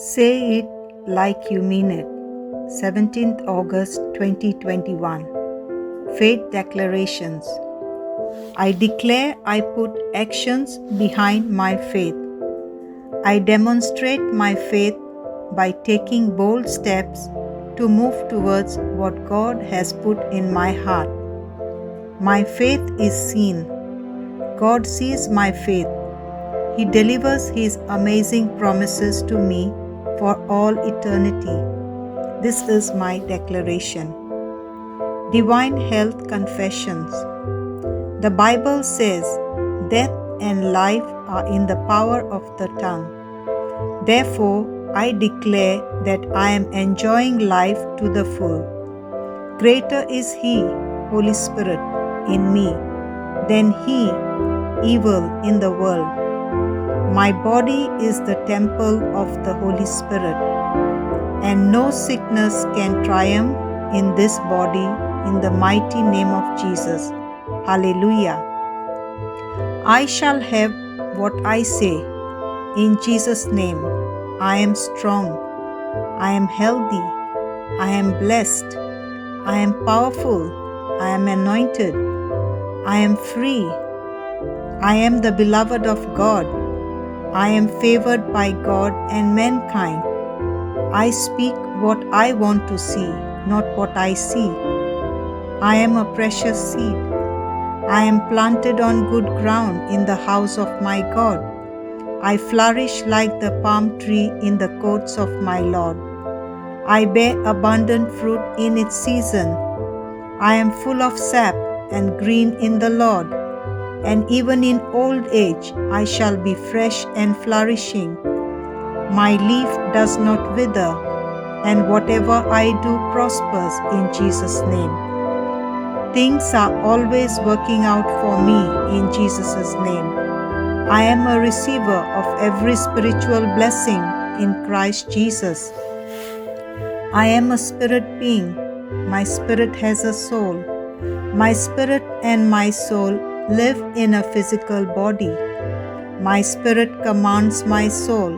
Say it like you mean it. 17th August 2021. Faith Declarations. I declare I put actions behind my faith. I demonstrate my faith by taking bold steps to move towards what God has put in my heart. My faith is seen. God sees my faith. He delivers His amazing promises to me for all eternity. This is my declaration. Divine Health Confessions. The Bible says, death and life are in the power of the tongue. Therefore, I declare that I am enjoying life to the full. Greater is He, Holy Spirit, in me than he, evil, in the world. My body is the temple of the Holy Spirit, and no sickness can triumph in this body in the mighty name of Jesus. Hallelujah. I shall have what I say. In Jesus' name, I am strong. I am healthy. I am blessed. I am powerful. I am anointed. I am free. I am the beloved of God. I am favored by God and mankind. I speak what I want to see, not what I see. I am a precious seed. I am planted on good ground in the house of my God. I flourish like the palm tree in the courts of my Lord. I bear abundant fruit in its season. I am full of sap and green in the Lord. And even in old age I shall be fresh and flourishing. My leaf does not wither, and whatever I do prospers in Jesus' name. Things are always working out for me in Jesus' name. I am a receiver of every spiritual blessing in Christ Jesus. I am a spirit being. My spirit has a soul. My spirit and my soul live in a physical body. My spirit commands my soul.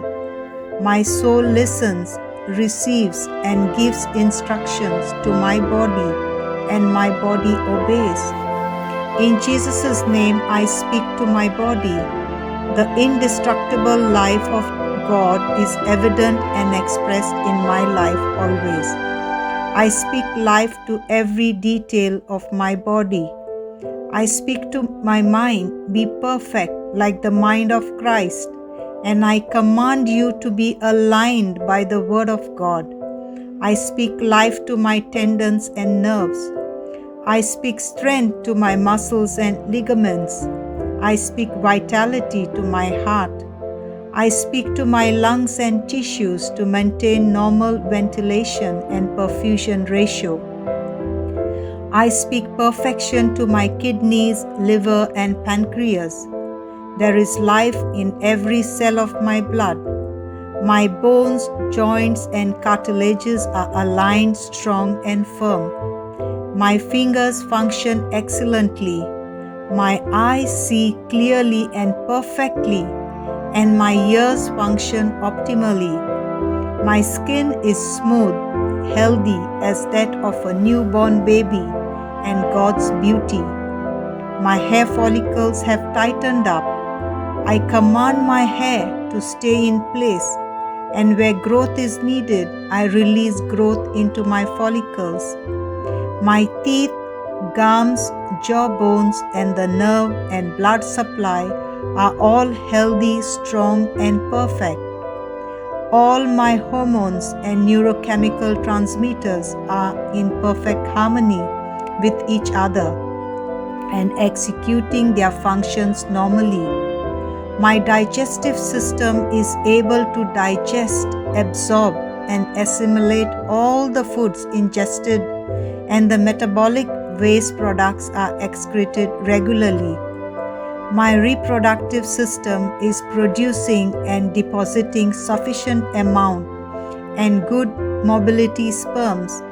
My soul listens, receives, and gives instructions to my body, and my body obeys. In Jesus' name, I speak to my body. The indestructible life of God is evident and expressed in my life always. I speak life to every detail of my body. I speak to my mind, be perfect like the mind of Christ, and I command you to be aligned by the word of God. I speak life to my tendons and nerves. I speak strength to my muscles and ligaments. I speak vitality to my heart. I speak to my lungs and tissues to maintain normal ventilation and perfusion ratio. I speak perfection to my kidneys, liver, and pancreas. There is life in every cell of my blood. My bones, joints, and cartilages are aligned, strong, and firm. My fingers function excellently. My eyes see clearly and perfectly, and my ears function optimally. My skin is smooth, healthy as that of a newborn baby, and God's beauty. My hair follicles have tightened up. I command my hair to stay in place, and where growth is needed, I release growth into my follicles. My teeth, gums, jawbones, and the nerve and blood supply are all healthy, strong, and perfect. All my hormones and neurochemical transmitters are in perfect harmony with each other and executing their functions normally. My digestive system is able to digest, absorb, and assimilate all the foods ingested, and the metabolic waste products are excreted regularly. My reproductive system is producing and depositing sufficient amount and good mobility sperms.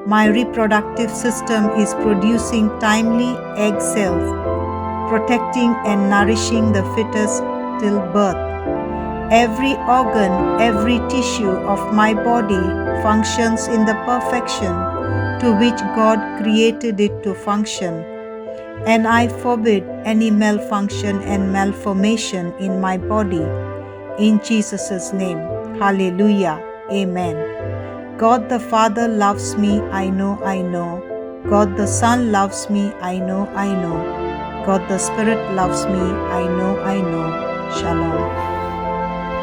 My reproductive system is producing timely egg cells, protecting and nourishing the fetus till birth. Every organ, every tissue of my body functions in the perfection to which God created it to function, and I forbid any malfunction and malformation in my body. In Jesus' name. Hallelujah. Amen. God the Father loves me, I know, I know. God the Son loves me, I know, I know. God the Spirit loves me, I know, I know. Shalom.